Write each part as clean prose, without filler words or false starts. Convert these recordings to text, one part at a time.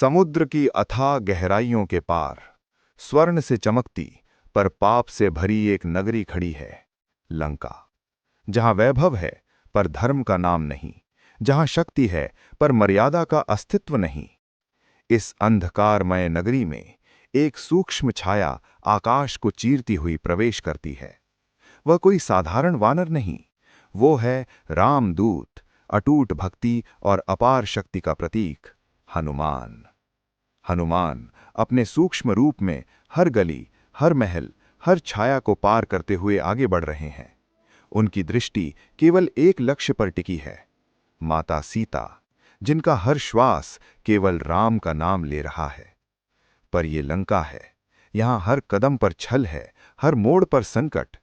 समुद्र की अथाह गहराइयों के पार स्वर्ण से चमकती पर पाप से भरी एक नगरी खड़ी है, लंका। जहां वैभव है पर धर्म का नाम नहीं, जहां शक्ति है पर मर्यादा का अस्तित्व नहीं। इस अंधकारमय नगरी में एक सूक्ष्म छाया आकाश को चीरती हुई प्रवेश करती है। वह कोई साधारण वानर नहीं, वो है रामदूत, अटूट भक्ति और अपार शक्ति का प्रतीक, हनुमान। हनुमान अपने सूक्ष्म रूप में हर गली, हर महल, हर छाया को पार करते हुए आगे बढ़ रहे हैं। उनकी दृष्टि केवल एक लक्ष्य पर टिकी है, माता सीता, जिनका हर श्वास केवल राम का नाम ले रहा है। पर ये लंका है, यहां हर कदम पर छल है, हर मोड़ पर संकट।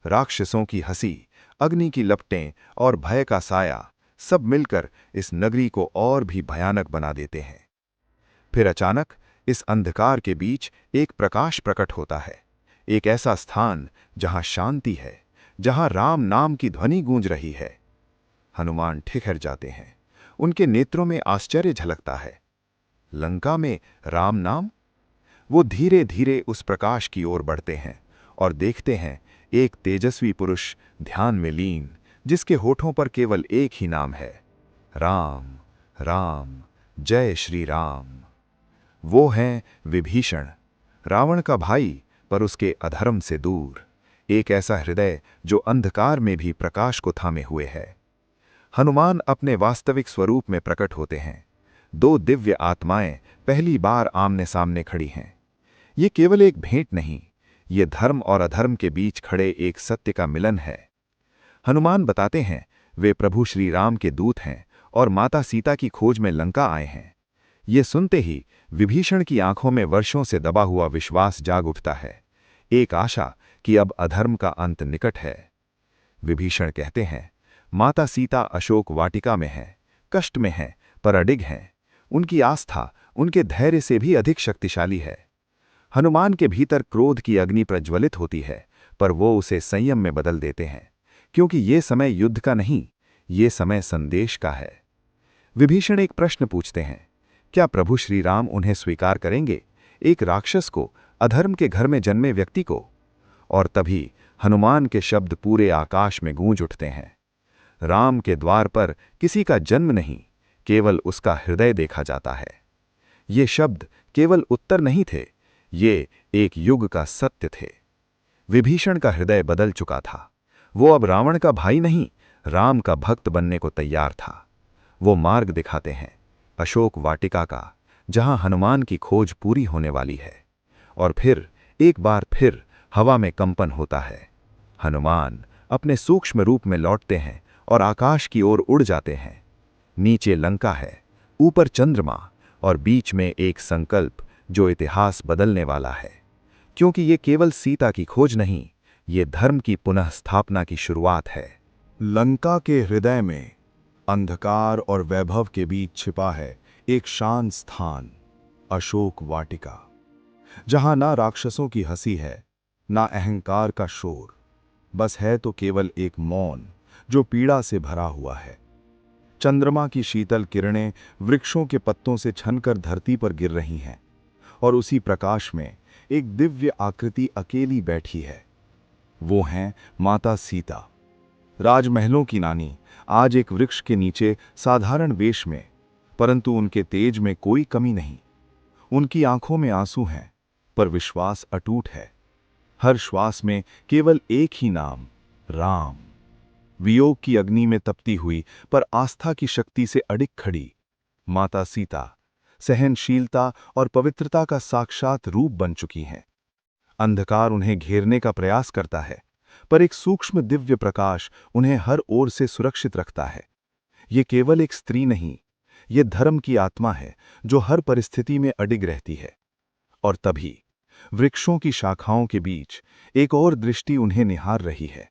राक्षसों की हंसी, अग्नि की लपटें और भय का साया सब मिलकर इस नगरी को और भी भयानक बना देते हैं। फिर अचानक इस अंधकार के बीच एक प्रकाश प्रकट होता है, एक ऐसा स्थान जहां शांति है, जहां राम नाम की ध्वनि गूंज रही है। हनुमान ठिठुर जाते हैं, उनके नेत्रों में आश्चर्य झलकता है। लंका में राम नाम? वो धीरे धीरे उस प्रकाश की ओर बढ़ते हैं और देखते हैं एक तेजस्वी पुरुष ध्यान में लीन, जिसके होठों पर केवल एक ही नाम है, राम राम, जय श्री राम। वो हैं विभीषण, रावण का भाई पर उसके अधर्म से दूर, एक ऐसा हृदय जो अंधकार में भी प्रकाश को थामे हुए है। हनुमान अपने वास्तविक स्वरूप में प्रकट होते हैं। दो दिव्य आत्माएं पहली बार आमने सामने खड़ी हैं। ये केवल एक भेंट नहीं, ये धर्म और अधर्म के बीच खड़े एक सत्य का मिलन है। हनुमान बताते हैं वे प्रभु श्री राम के दूत हैं और माता सीता की खोज में लंका आए हैं। ये सुनते ही विभीषण की आंखों में वर्षों से दबा हुआ विश्वास जाग उठता है, एक आशा कि अब अधर्म का अंत निकट है। विभीषण कहते हैं, माता सीता अशोक वाटिका में हैं, कष्ट में हैं पर अडिग हैं। उनकी आस्था उनके धैर्य से भी अधिक शक्तिशाली है। हनुमान के भीतर क्रोध की अग्नि प्रज्वलित होती है, पर वो उसे संयम में बदल देते हैं, क्योंकि ये समय युद्ध का नहीं, ये समय संदेश का है। विभीषण एक प्रश्न पूछते हैं, क्या प्रभु श्री राम उन्हें स्वीकार करेंगे, एक राक्षस को, अधर्म के घर में जन्मे व्यक्ति को? और तभी हनुमान के शब्द पूरे आकाश में गूंज उठते हैं, राम के द्वार पर किसी का जन्म नहीं, केवल उसका हृदय देखा जाता है। ये शब्द केवल उत्तर नहीं थे, ये एक युग का सत्य थे। विभीषण का हृदय बदल चुका था। वो अब रावण का भाई नहीं, राम का भक्त बनने को तैयार था। वो मार्ग दिखाते हैं, अशोक वाटिका का, जहां हनुमान की खोज पूरी होने वाली है। और फिर एक बार फिर हवा में कंपन होता है। हनुमान अपने सूक्ष्म रूप में लौटते हैं और आकाश की ओर उड़ जाते हैं। नीचे लंका है, ऊपर चंद्रमा और बीच में एक संकल्प जो इतिहास बदलने वाला है। क्योंकि ये केवल सीता की खोज नहीं, ये धर्म की पुनः स्थापना की शुरुआत है। लंका के हृदय में अंधकार और वैभव के बीच छिपा है एक शांत स्थान, अशोक वाटिका, जहां ना राक्षसों की हंसी है, ना अहंकार का शोर, बस है तो केवल एक मौन जो पीड़ा से भरा हुआ है। चंद्रमा की शीतल किरणें वृक्षों के पत्तों से छनकर धरती पर गिर रही हैं, और उसी प्रकाश में एक दिव्य आकृति अकेली बैठी है। वो हैं माता सीता, राजमहलों की नानी, आज एक वृक्ष के नीचे साधारण वेश में, परंतु उनके तेज में कोई कमी नहीं। उनकी आंखों में आंसू हैं, पर विश्वास अटूट है। हर श्वास में केवल एक ही नाम, राम। वियोग की अग्नि में तपती हुई पर आस्था की शक्ति से अडिग खड़ी माता सीता सहनशीलता और पवित्रता का साक्षात रूप बन चुकी हैं। अंधकार उन्हें घेरने का प्रयास करता है, पर एक सूक्ष्म दिव्य प्रकाश उन्हें हर ओर से सुरक्षित रखता है। ये केवल एक स्त्री नहीं, ये धर्म की आत्मा है जो हर परिस्थिति में अडिग रहती है। और तभी वृक्षों की शाखाओं के बीच एक और दृष्टि उन्हें निहार रही है।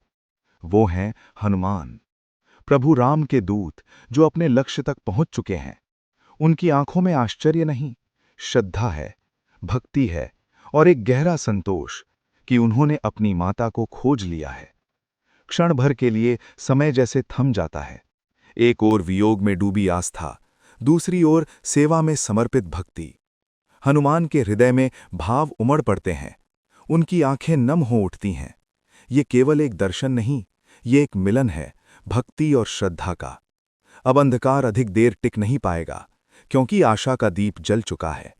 वो हैं हनुमान, प्रभु राम के दूत जो अपने लक्ष्य तक पहुंच चुके हैं। उनकी आंखों में आश्चर्य नहीं, श्रद्धा है, भक्ति है और एक गहरा संतोष कि उन्होंने अपनी माता को खोज लिया है। क्षण भर के लिए समय जैसे थम जाता है। एक ओर वियोग में डूबी आस्था, दूसरी ओर सेवा में समर्पित भक्ति। हनुमान के हृदय में भाव उमड़ पड़ते हैं। उनकी आंखें नम हो उठती हैं। ये केवल एक दर्शन नहीं, ये एक मिलन है, भक्ति और श्रद्धा का। अब अंधकार अधिक देर टिक नहीं पाएगा, क्योंकि आशा का दीप जल चुका है।